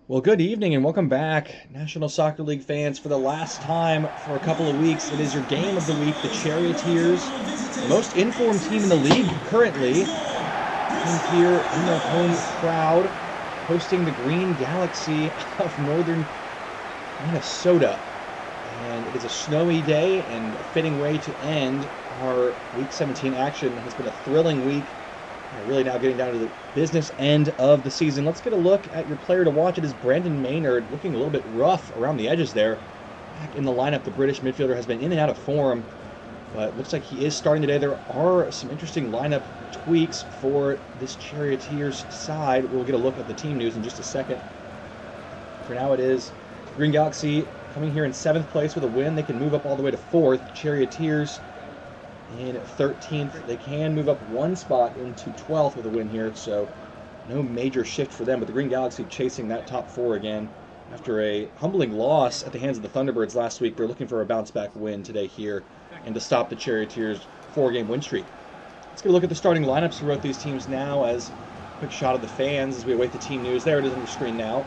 Well, good evening and welcome back, National Soccer League fans. For the last time for a couple of weeks, it is your game of the week, the Charioteers, the most informed team in the league currently, playing here in their home crowd, hosting the Green Galaxy of Northern Minnesota. And it is a snowy day and a fitting way to end our Week 17 action. It has been a thrilling week. Really now getting down to the business end of the season. Let's get a look at your player to watch. It is Brandon Maynard, looking a little bit rough around the edges there. Back in the lineup, the British midfielder has been in and out of form, but looks like he is starting today. There are some interesting lineup tweaks for this Charioteers side. We'll get a look at the team news in just a second. For now, it is Green Galaxy coming here in 7th place with a win. They can move up all the way to 4th. Charioteers in 13th. They can move up one spot into 12th with a win here, so no major shift for them. But the Green Galaxy chasing that top 4 again. After a humbling loss at the hands of the Thunderbirds last week, they're looking for a bounce-back win today here and to stop the Charioteers' 4-game win streak. Let's get a look at the starting lineups for both these teams now as a quick shot of the fans as we await the team news. There it is on your screen now.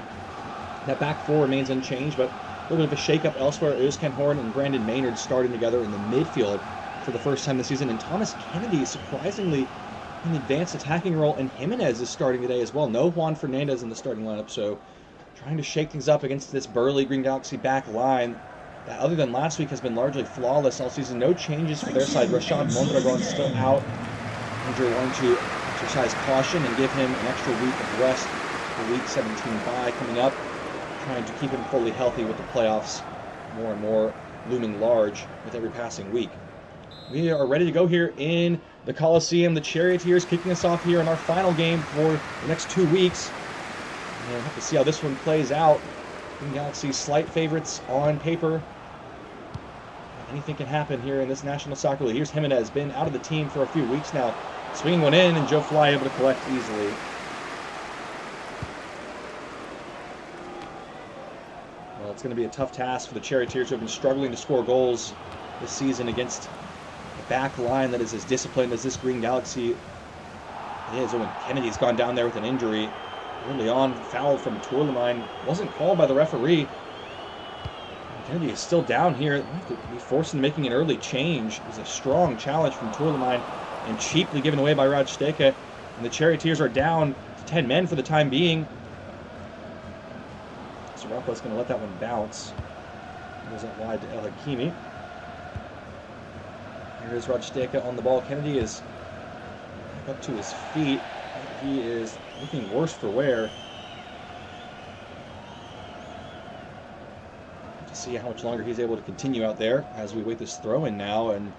That back 4 remains unchanged, but a little bit of a shake-up elsewhere. Ken Horn and Brandon Maynard starting together in the midfield for the first time this season, and Thomas Kennedy surprisingly in the advanced attacking role, and Jimenez is starting today as well. No Juan Fernandez in the starting lineup, so trying to shake things up against this burly Green Galaxy back line that, other than last week, has been largely flawless all season. No changes for their side. Rashad Mondragon still out. Andrew wanting to exercise caution and give him an extra week of rest for Week 17 bye coming up, trying to keep him fully healthy with the playoffs more and more looming large with every passing week. We are ready to go here in the Coliseum. The Charioteers kicking us off here in our final game for the next 2 weeks. And we'll have to see how this one plays out. Green Galaxy slight favorites on paper. Anything can happen here in this National Soccer League. Here's Jimenez, been out of the team for a few weeks now. Swinging one in, and Joe Fly able to collect easily. Well, it's going to be a tough task for the Charioteers, who have been struggling to score goals this season against back line that is as disciplined as this Green Galaxy is. When Kennedy's gone down there with an injury early on, foul from Tourlemine wasn't called by the referee. Kennedy is still down here. They have to be forced into making an early change. It was a strong challenge from Tourlemine and cheaply given away by Rajsteka. And the Charioteers are down to 10 men for the time being. Soroka's going to let that one bounce. Goes out wide to El Hakimi. Here's Rajsteka on the ball. Kennedy is back up to his feet. He is looking worse for wear. To see how much longer he's able to continue out there as we wait this throw-in now. And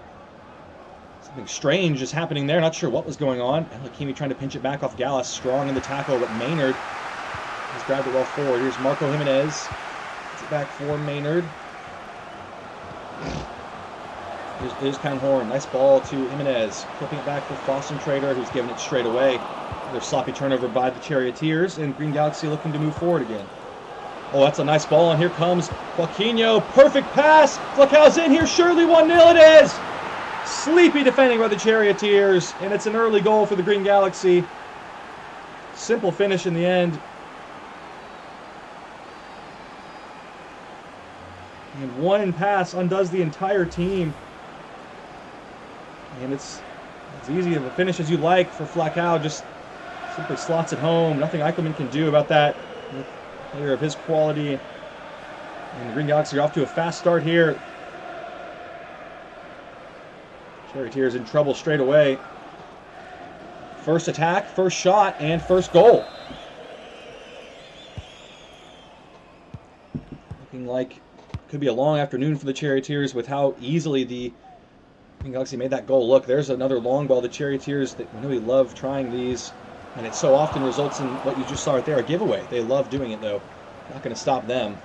something strange is happening there. Not sure what was going on. El Hakimi trying to pinch it back off Gallus. Strong in the tackle, but Maynard has grabbed it well forward. Here's Marco Jimenez. Gets it back for Maynard. Here's Ken Horn. Nice ball to Jimenez. Flipping it back for Fossen Trader, who's giving it straight away. Another sloppy turnover by the Charioteers, and Green Galaxy looking to move forward again. Oh, that's a nice ball, and here comes Joaquinho. Perfect pass. Flaccao's in here. Surely 1-0 it is. Sleepy defending by the Charioteers, and it's an early goal for the Green Galaxy. Simple finish in the end. And one pass undoes the entire team. And it's as easy of a finish as you like for Flacao. Just simply slots it home. Nothing Eichelman can do about that. A player of his quality. And the Green Galaxy are off to a fast start here. Charioteers in trouble straight away. First attack, first shot, and first goal. Looking like could be a long afternoon for the Charioteers with how easily the Green Galaxy made that goal. Look, there's another long ball. The Charioteers, they really love trying these, and it so often results in what you just saw right there, a giveaway. They love doing it, though. Not going to stop them.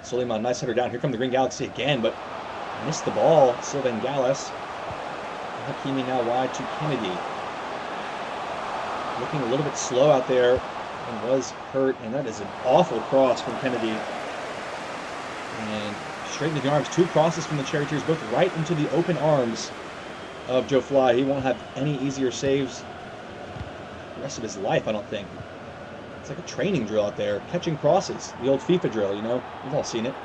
Suleiman, nice header down. Here come the Green Galaxy again, but missed the ball. Sylvain Gallus. Hakimi now wide to Kennedy. Looking a little bit slow out there and was hurt, and that is an awful cross from Kennedy. And straight into the arms. 2 crosses from the Charioteers, both right into the open arms of Joe Fly. He won't have any easier saves the rest of his life, I don't think. It's like a training drill out there, catching crosses. The old FIFA drill, you know? We've all seen it.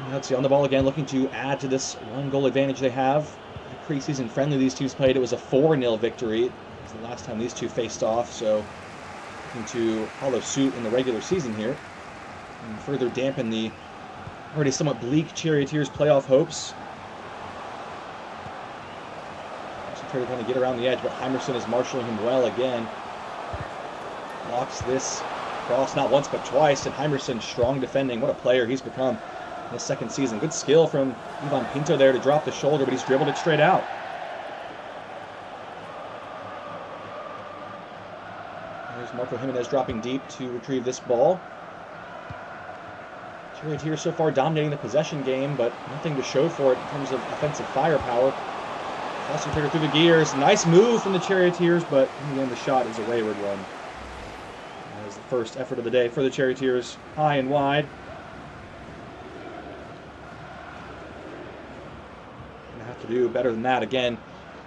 Let's see, on the ball again, looking to add to this 1-goal advantage they have. The preseason friendly these teams played, it was a 4-0 victory. It was the last time these two faced off, so looking to follow suit in the regular season here and further dampen the already somewhat bleak Charioteers playoff hopes. Trying to get around the edge, but Heimerson is marshalling him well again. Blocks this cross not once but twice, and Heimerson strong defending. What a player he's become in his second season. Good skill from Ivan Pinto there to drop the shoulder, but he's dribbled it straight out. There's Marco Jimenez dropping deep to retrieve this ball. Charioteers so far dominating the possession game, but nothing to show for it in terms of offensive firepower. Concentrator through the gears. Nice move from the Charioteers, but in the end the shot is a wayward one. That was the first effort of the day for the Charioteers. High and wide. Gonna have to do better than that again.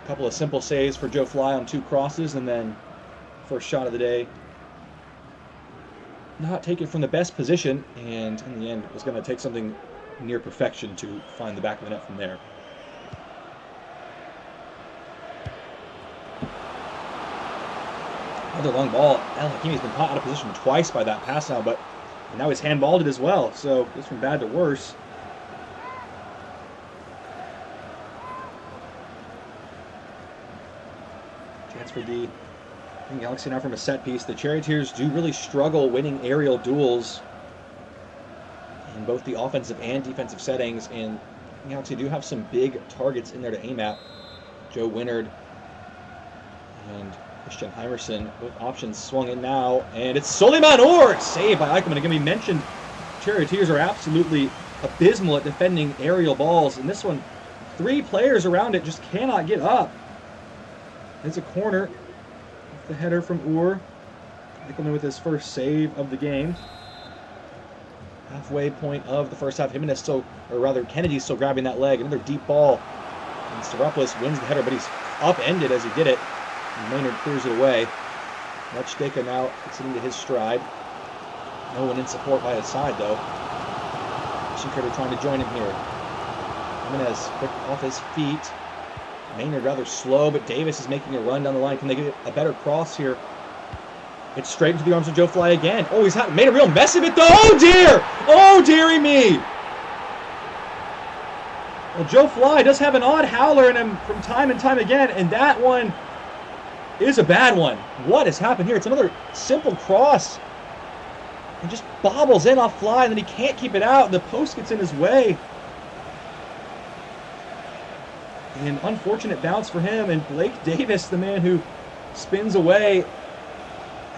A couple of simple saves for Joe Fly on 2 crosses, and then first shot of the day. Not take it from the best position, and in the end it was going to take something near perfection to find the back of the net from there. Another long ball. El Hakimi's been caught out of position twice by that pass now, but now he's handballed it as well, so it's from bad to worse. Chance for the Galaxy now from a set piece. The Charioteers do really struggle winning aerial duels in both the offensive and defensive settings, and the Galaxy do have some big targets in there to aim at. Joe Winnard and Christian Heimerson, both options swung in now, and it's Soliman Orr! Saved by Eichmann. Again, we mentioned Charioteers are absolutely abysmal at defending aerial balls, and this one, 3 players around it just cannot get up. It's a corner. The header from Orr. Eichmann with his first save of the game. Halfway point of the first half, Jimenez still, or rather Kennedy's still grabbing that leg. Another deep ball. And Staropoulos wins the header, but he's upended as he did it. And Maynard clears it away. Lechsteka now gets it into his stride. No one in support by his side, though. Shinkarter trying to join him here. Jimenez quick off his feet. Maynard rather slow, but Davis is making a run down the line. Can they get a better cross here? It's straight into the arms of Joe Fly again. Oh, he's made a real mess of it, though. Oh, dear! Oh, dearie me! Well, Joe Fly does have an odd howler in him from time and time again, and that one is a bad one. What has happened here? It's another simple cross. And just bobbles in off Fly, and then he can't keep it out. The post gets in his way. An unfortunate bounce for him, and Blake Davis, the man who spins away,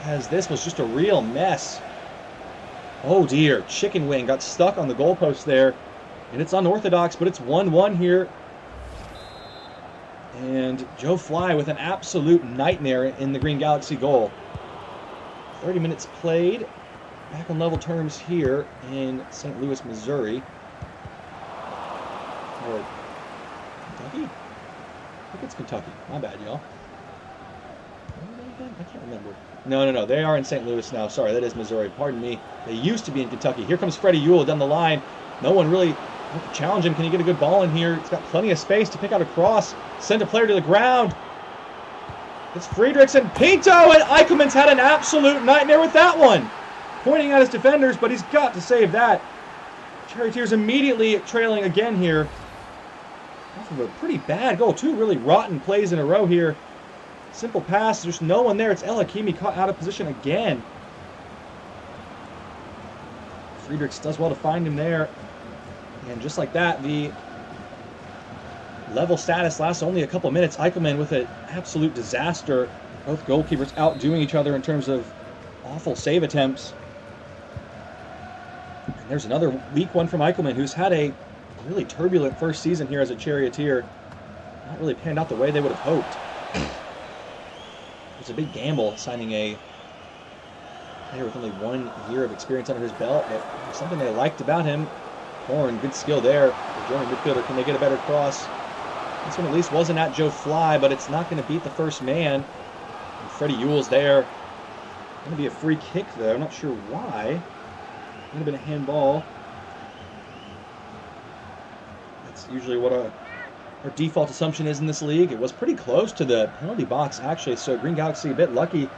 as this was just a real mess. Oh dear, Chicken Wing got stuck on the goalpost there, and it's unorthodox, but it's 1-1 here. And Joe Fly with an absolute nightmare in the Green Galaxy goal. 30 minutes played, back on level terms here in St. Louis, Missouri. Or Kentucky? I think it's Kentucky. My bad, y'all. I can't remember. No. They are in St. Louis now. Sorry, that is Missouri. Pardon me. They used to be in Kentucky. Here comes Freddie Ewell down the line. No one really challenge him. Can he get a good ball in here? It's got plenty of space to pick out a cross. Send a player to the ground. It's Friedrichs and Pinto, and Eichelman's had an absolute nightmare with that one. Pointing at his defenders, but he's got to save that. Charioteers immediately trailing again here. Off of a pretty bad goal. 2 really rotten plays in a row here. Simple pass. There's no one there. It's El Hakimi caught out of position again. Friedrichs does well to find him there. And just like that, the level status lasts only a couple minutes. Eichelman with an absolute disaster. Both goalkeepers outdoing each other in terms of awful save attempts. And there's another weak one from Eichelman, who's had a really turbulent first season here as a Charioteer. Not really panned out the way they would have hoped. It was a big gamble signing a player with only 1 year of experience under his belt, but something they liked about him. Horn, good skill there. The German midfielder, can they get a better cross? This one at least wasn't at Joe Fly, but it's not going to beat the first man. And Freddie Ewell's there. Going to be a free kick, though. I'm not sure why. Would have been a handball. That's usually what our default assumption is in this league. It was pretty close to the penalty box, actually, so Green Galaxy a bit lucky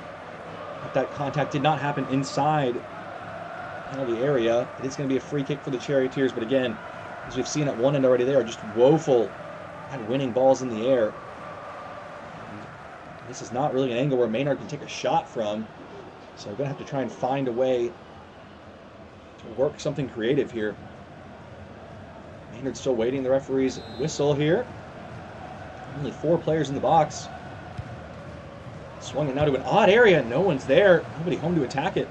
that contact did not happen inside penalty area. It is going to be a free kick for the Charioteers, but again, as we've seen at one end already, they are just woeful at winning balls in the air. And this is not really an angle where Maynard can take a shot from, so we're going to have to try and find a way to work something creative here. Maynard's still waiting the referee's whistle here. Only 4 players in the box. Swung it now to an odd area. No one's there. Nobody home to attack it.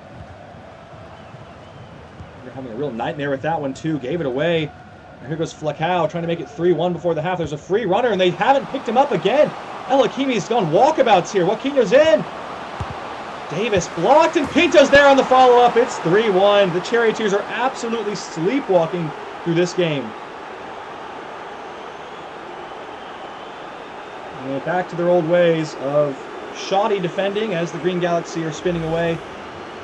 They're having a real nightmare with that one, too. Gave it away. And here goes Flacao trying to make it 3-1 before the half. There's a free runner, and they haven't picked him up again. El Hakimi's gone walkabouts here. Joaquinho's in. Davis blocked, and Pinto's there on the follow-up. It's 3-1. The Charioteers are absolutely sleepwalking through this game. And back to their old ways of shoddy defending as the Green Galaxy are spinning away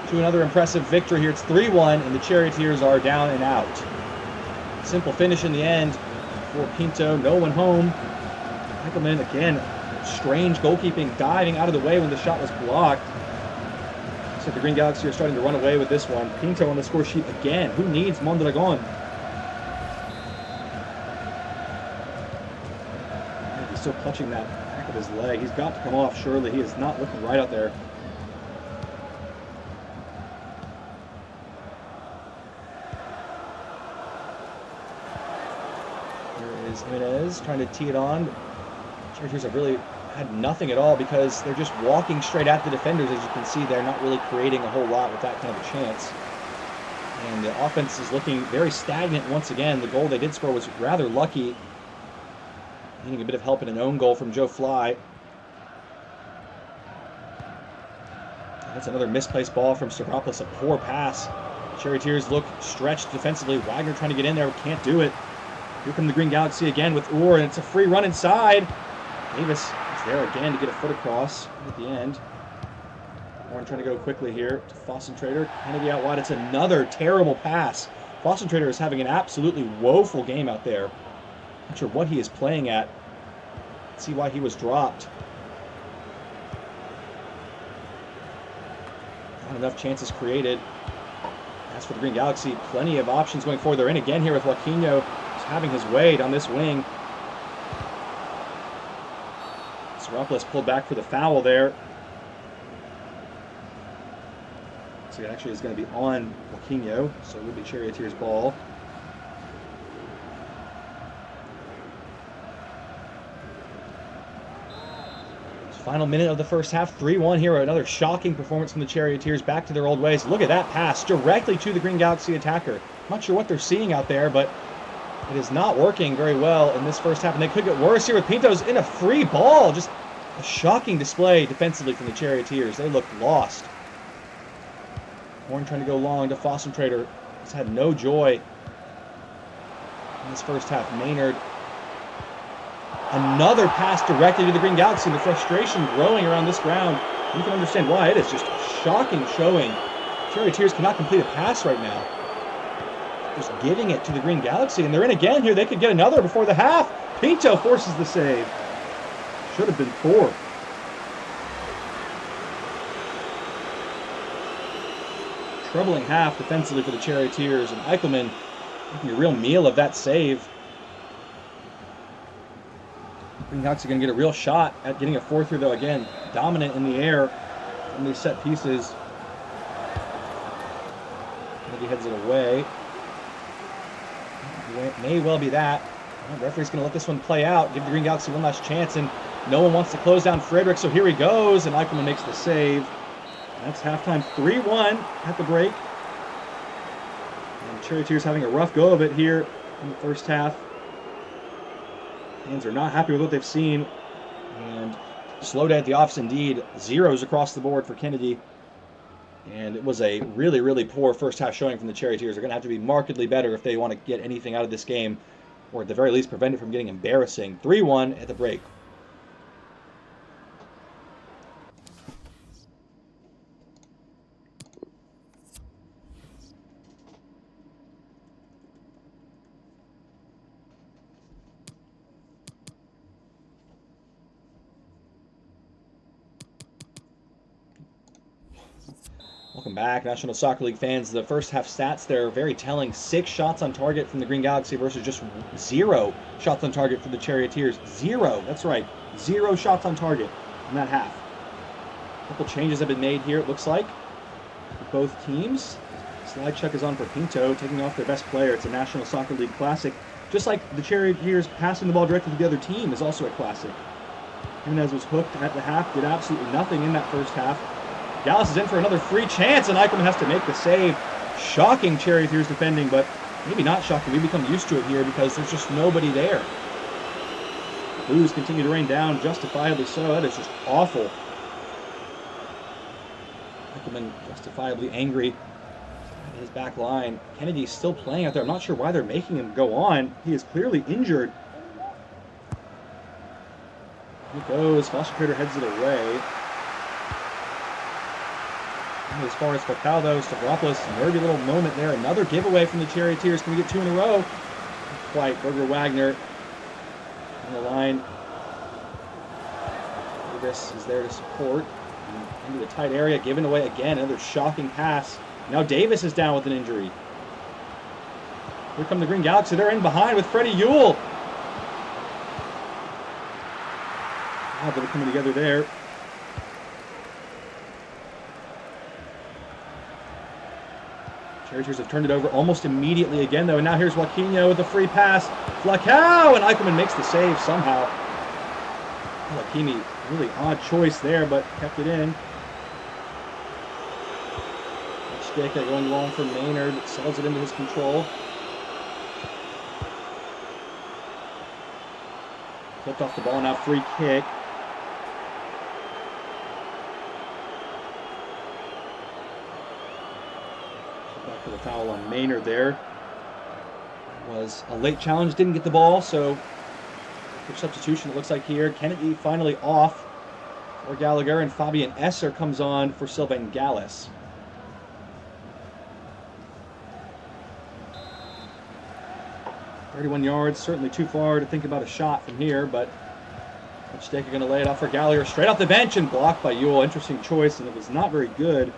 to another impressive victory here. It's 3-1, and the Charioteers are down and out. Simple finish in the end for Pinto. No one home. Eichelman, again, strange goalkeeping, diving out of the way when the shot was blocked. So the Green Galaxy are starting to run away with this one. Pinto on the score sheet again. Who needs Mondragon? He's still clutching that back of his leg. He's got to come off, surely. He is not looking right out there. Here is Jimenez trying to tee it on. Charioteers have really had nothing at all because they're just walking straight at the defenders. As you can see, they're not really creating a whole lot with that kind of a chance. And the offense is looking very stagnant once again. The goal they did score was rather lucky, needing a bit of help in an own goal from Joe Fly. That's another misplaced ball from Stavropoulos, a poor pass. The Charioteers look stretched defensively. Wagner trying to get in there, but can't do it. Here come the Green Galaxy again with Ur, and it's a free run inside. Davis there again to get a foot across at the end. Warren trying to go quickly here to Fossen-Trader. Kennedy out wide. It's another terrible pass. Fossen-Trader is having an absolutely woeful game out there. Not sure what he is playing at. Let's see why he was dropped. Not enough chances created. As for the Green Galaxy, plenty of options going forward. They're in again here with Joaquinho. He's having his way down this wing. Stavropoulos pulled back for the foul there. So it actually is going to be on Joaquinho, so it will be Charioteers' ball. Final minute of the first half, 3-1 here. Another shocking performance from the Charioteers, back to their old ways. Look at that pass directly to the Green Galaxy attacker. Not sure what they're seeing out there, but it is not working very well in this first half, and they could get worse here with Pinto's in a free ball. Just a shocking display defensively from the Charioteers. They look lost. Horn trying to go long to Fossen-Trader. He's had no joy in this first half. Maynard. Another pass directly to the Green Galaxy. The frustration growing around this ground. You can understand why. It is just a shocking showing. Charioteers cannot complete a pass right now. Just giving it to the Green Galaxy. And they're in again here. They could get another before the half. Pinto forces the save. Should have been 4. Troubling half defensively for the Charioteers. And Eichelman making a real meal of that save. Green Galaxy going to get a real shot at getting a 4-3, though. Again, dominant in the air from these set pieces. Maybe heads it away. May well be that. Well, the referee's going to let this one play out, give the Green Galaxy one last chance, and no one wants to close down Frederick, so here he goes, and Eichelman makes the save. That's halftime, 3-1 at the break. And the Charioteers having a rough go of it here in the first half. Fans are not happy with what they've seen, and slow day at the office indeed. Zeros across the board for Kennedy, and it was a really, really poor first half showing from the Charioteers. They're going to have to be markedly better if they want to get anything out of this game, or at the very least prevent it from getting embarrassing. 3-1 at the break. Welcome back, National Soccer League fans. The first half stats there are very telling. 6 shots on target from the Green Galaxy versus just 0 shots on target for the Charioteers. 0, that's right, 0 shots on target in that half. A couple changes have been made here, it looks like, for both teams. Slide check is on for Pinto, taking off their best player. It's a National Soccer League classic. Just like the Charioteers passing the ball directly to the other team is also a classic. Jimenez was hooked at the half, did absolutely nothing in that first half. Gallus is in for another free chance, and Eichelman has to make the save. Shocking Charioteers defending, but maybe not shocking. We've become used to it here because there's just nobody there. Blues continue to rain down, justifiably so. That is just awful. Eichelman justifiably angry at his back line. Kennedy's still playing out there. I'm not sure why they're making him go on. He is clearly injured. Here it goes. Foster Trader heads it away. As far as Falcao, Stavropoulos, nervy little moment there. Another giveaway from the Charioteers. Can we get 2 in a row? Not quite. Berger Wagner on the line. Davis is there to support. Into the tight area, given away again. Another shocking pass. Now Davis is down with an injury. Here come the Green Galaxy. They're in behind with Freddie Ewell. Wow, they're coming together there. Charioteers have turned it over almost immediately again, though. And now here's Joaquinho with a free pass. Falcao, and Eichelman makes the save somehow. Joaquini, really odd choice there, but kept it in. Stick going long for Maynard. Sells it into his control. Flipped off the ball, now free kick. Back to the foul on Maynard there. Was a late challenge, didn't get the ball, so for substitution it looks like here. Kennedy finally off for Gallagher, and Fabian Esser comes on for Sylvain Gallus. "31 yards, certainly too far to think about a shot from here, but Staker going to lay it off for Gallagher straight off the bench and blocked by Ewell. Interesting choice, and it was not very good.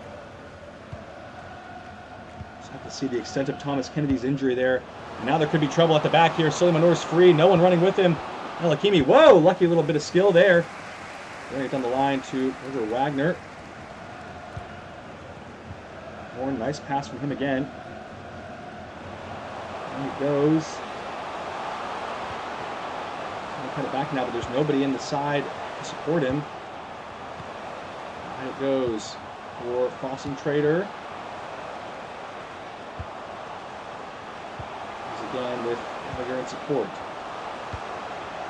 Just have to see the extent of Thomas Kennedy's injury there. And now there could be trouble at the back here. Suleimanor's free, no one running with him. El Hakimi, whoa, lucky little bit of skill there. Bring it down the line to Berger Wagner. Horn, nice pass from him again. There he goes. Cut it back now, but there's nobody in the side to support him. And it goes for Fossum Trader. He's again with Gallagher in support.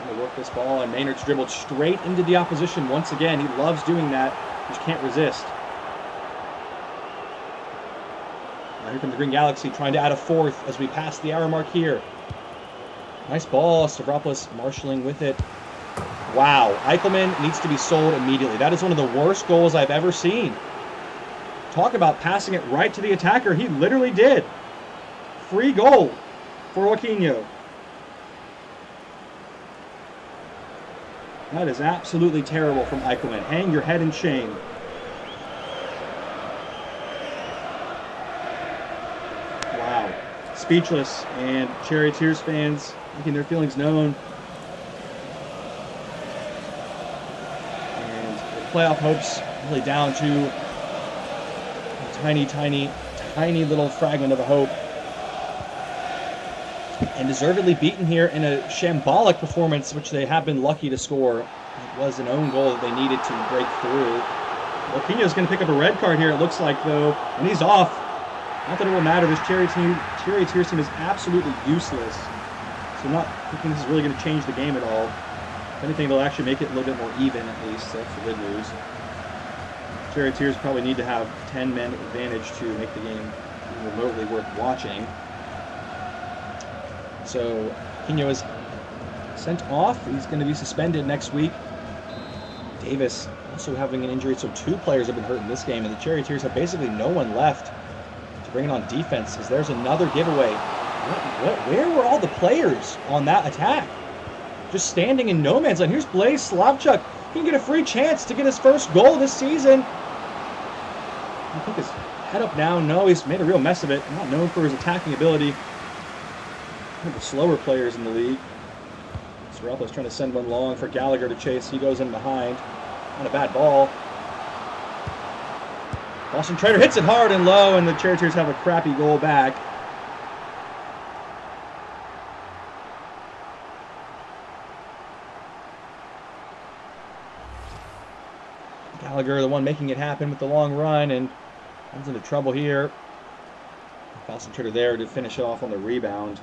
Going to work this ball, and Maynard's dribbled straight into the opposition once again. He loves doing that. Just can't resist. Now here comes the Green Galaxy trying to add a fourth as we pass the hour mark here. Nice ball, Stavropoulos marshalling with it. Wow, Eichelman needs to be sold immediately. That is one of the worst goals I've ever seen. Talk about passing it right to the attacker. He literally did. Free goal for Joaquinho. That is absolutely terrible from Eichelman. Hang your head in shame. Wow. Speechless, and Charioteers fans making their feelings known. And the playoff hopes really down to a tiny little fragment of a hope. And deservedly beaten here in a shambolic performance, which they have been lucky to score. It was an own goal that they needed to break through. Joaquinho's going to pick up a red card here, it looks like, though, and he's off. Not that it will matter. This Charioteers team is absolutely useless. So I'm not thinking this is really going to change the game at all. If anything, they'll actually make it a little bit more even, at least. That's the good news. Charioteers probably need to have 10 men advantage to make the game remotely worth watching. So Quino is sent off. He's going to be suspended next week. Davis also having an injury, so 2 players have been hurt in this game, and the Charioteers have basically no one left to bring it on defense, as there's another giveaway. Where were all the players on that attack? Just standing in no man's land. Here's Blaise Slavchuk. He can get a free chance to get his first goal this season. I think his head up now? No, he's made a real mess of it. Not known for his attacking ability. One of the slower players in the league. Serralpo's trying to send one long for Gallagher to chase. He goes in behind. Not a bad ball. Boston Trader hits it hard and low, and the Charioteers have a crappy goal back. Gallagher, the one making it happen with the long run, and comes into trouble here. Boston Trader there to finish off on the rebound.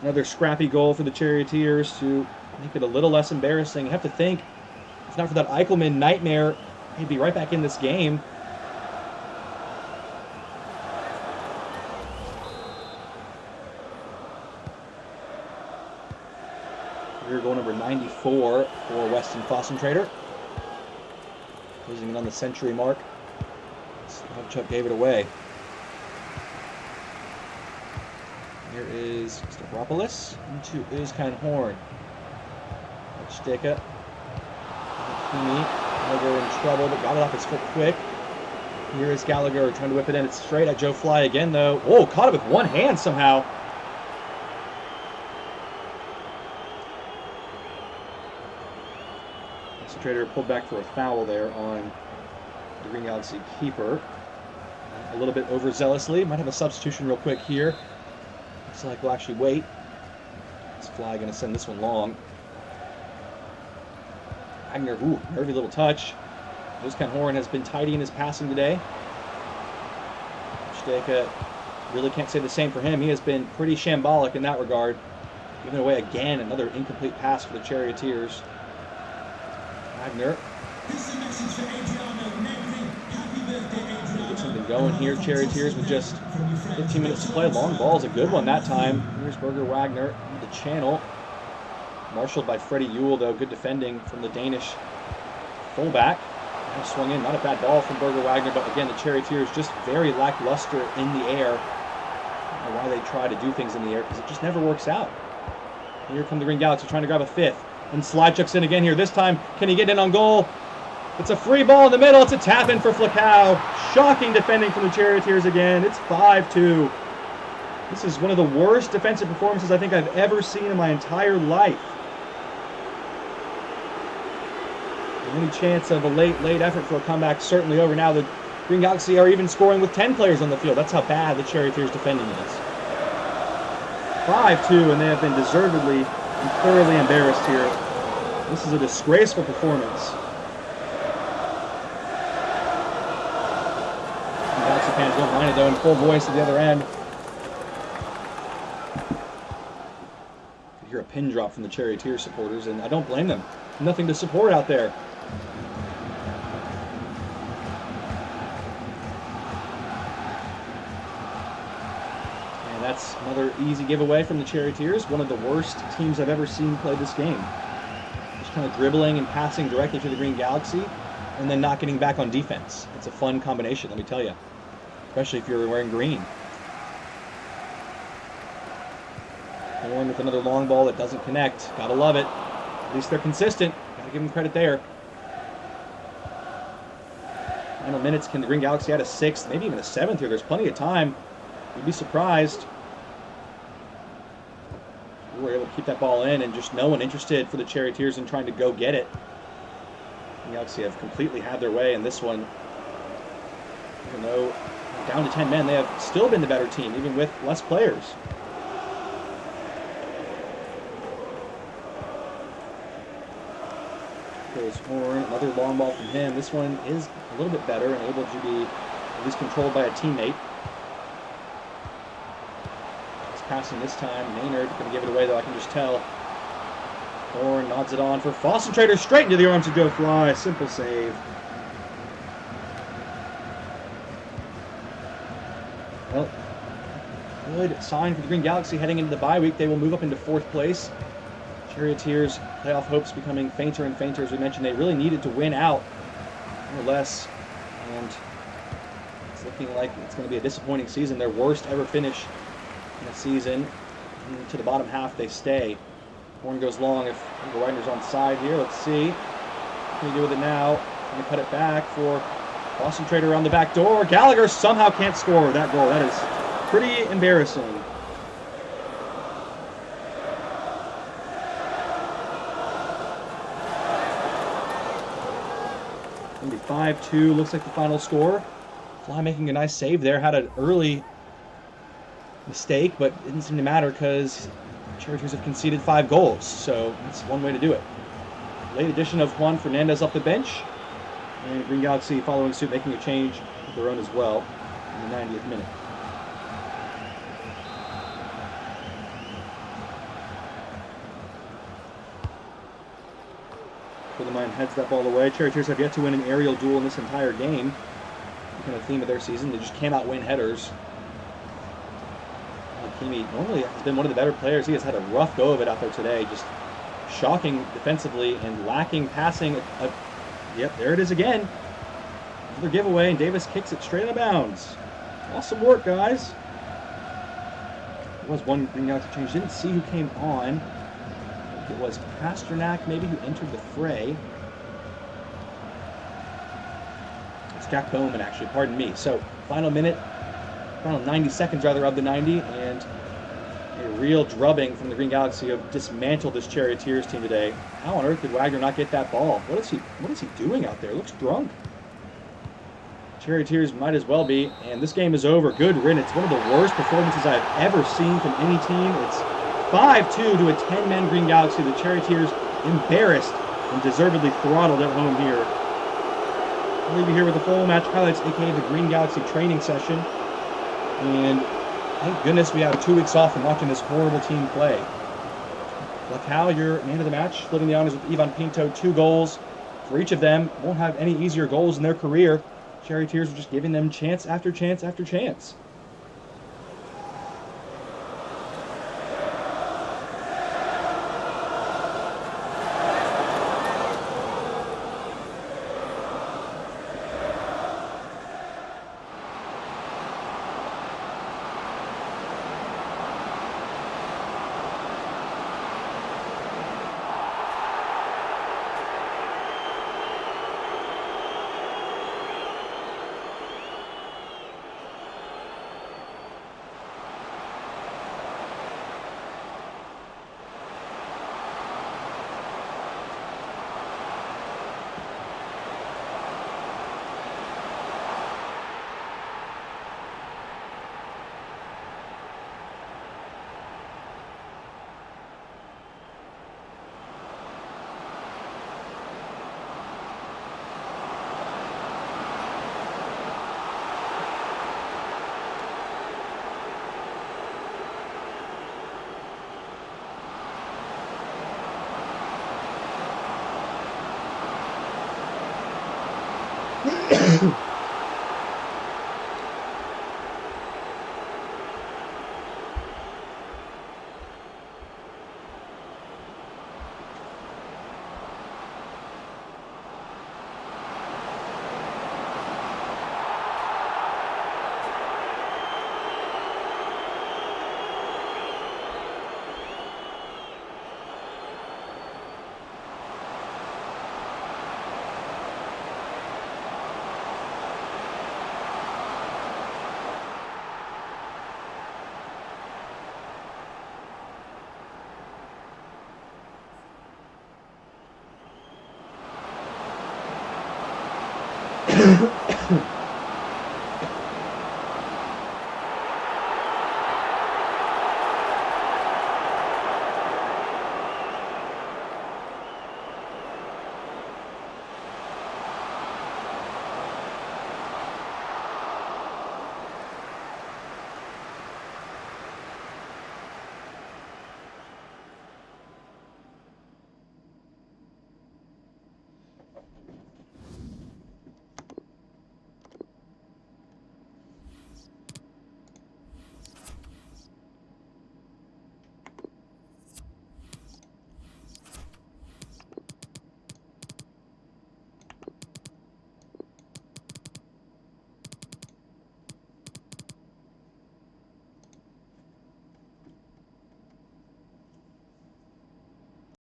Another scrappy goal for the Charioteers to make it a little less embarrassing. You have to think, if not for that Eichelman nightmare, he'd be right back in this game. Career goal number 94 for Weston Boston Trader. Closing in on the century mark. Chuck gave it away. Here is Stavropoulos. Into is Horn. Stika. Gallagher in trouble, but got it off his foot quick. Here is Gallagher trying to whip it in. It's straight at Joe Fly again, though. Whoa, caught it with one hand somehow. Trader pulled back for a foul there on the Green Galaxy keeper. A little bit overzealously. Might have a substitution real quick here. Looks like we'll actually wait. This Fly going to send this one long. Wagner, ooh, nervy little touch. Joskan Horn has been tidy in his passing today. Steka really can't say the same for him. He has been pretty shambolic in that regard. Giving away again another incomplete pass for the Charioteers. Wagner. Get something going here. Charioteers with just 15 minutes to play. Long ball's a good one that time. Here's Berger Wagner in the channel. Marshaled by Freddie Ewell, though. Good defending from the Danish fullback. Swung in. Not a bad ball from Berger Wagner, but again, the Charioteers just very lackluster in the air. I don't know why they try to do things in the air, because it just never works out. Here come the Green Galaxy trying to grab a fifth. And Slychuk's in again here. This time, can he get in on goal? It's a free ball in the middle. It's a tap-in for Flacao. Shocking defending from the Charioteers again. It's 5-2. This is one of the worst defensive performances I think I've ever seen in my entire life. Any chance of a late effort for a comeback certainly over now. The Green Galaxy are even scoring with 10 players on the field. That's how bad the Charioteers defending is. 5-2, and they have been deservedly and thoroughly embarrassed here. This is a disgraceful performance. The Galaxy fans don't mind it, though, in full voice at the other end. You hear a pin drop from the Charioteer supporters, and I don't blame them. Nothing to support out there. And that's another easy giveaway from the Charioteers. One of the worst teams I've ever seen play this game. Just kind of dribbling and passing directly to the Green Galaxy, and then not getting back on defense. It's a fun combination, let me tell you. Especially if you're wearing green. Horn with another long ball that doesn't connect. Gotta love it. At least they're consistent. Gotta give them credit there. Final minutes. Can the Green Galaxy add a sixth, maybe even a seventh here? There's plenty of time. You'd be surprised. We were able to keep that ball in, and just no one interested for the Charioteers in trying to go get it. The Galaxy have completely had their way in this one. Even though down to 10 men, they have still been the better team, even with less players. Goes Horn, another long ball from him. This one is a little bit better and able to be at least controlled by a teammate. He's passing this time. Maynard going to give it away, though, I can just tell. Horn nods it on for Boston Trader, straight into the arms of Joe Fly. Simple save. Well, good sign for the Green Galaxy heading into the bye week. They will move up into 4th place. Charioteers' playoff hopes becoming fainter and fainter. As we mentioned, they really needed to win out, more or less. And it's looking like it's going to be a disappointing season. Their worst ever finish in a season. To the bottom half, they stay. Horn goes long if Wagner's on side here. Let's see. What can we do with it now? Going to cut it back for Boston Trader around the back door. Gallagher somehow can't score that goal. That is pretty embarrassing. Gonna be 5-2. Looks like the final score. Fly making a nice save there. Had an early mistake, but it didn't seem to matter because Charioteers have conceded 5 goals. So that's one way to do it. Late addition of Juan Fernandez off the bench. And Green Galaxy following suit, making a change of their own as well in the 90th minute. Mine heads that ball away. Charioteers have yet to win an aerial duel in this entire game. Kind of theme of their season. They just cannot win headers. Hakimi normally has been one of the better players. He has had a rough go of it out there today. Just shocking defensively and lacking passing. Yep, there it is again. Another giveaway, and Davis kicks it straight out of bounds. Awesome work, guys. There was one Green Galaxy change. Didn't see who came on. It was Pasternak, maybe, who entered the fray. It's Jack Bowman, actually, pardon me. So, final 90 seconds, rather, of the 90, and a real drubbing from the Green Galaxy have dismantled this Charioteers team today. How on earth did Wagner not get that ball? What is he doing out there? Looks drunk. Charioteers might as well be, and this game is over. Good riddance. One of the worst performances I've ever seen from any team. It's 5-2 to a 10-man Green Galaxy. The Charioteers embarrassed and deservedly throttled at home here. I'll leave you here with the full match highlights, aka the Green Galaxy training session. And thank goodness we have 2 weeks off from watching this horrible team play. Lacau, your man of the match, splitting the honors with Ivan Pinto, 2 goals for each of them. Won't have any easier goals in their career. Charioteers are just giving them chance after chance after chance.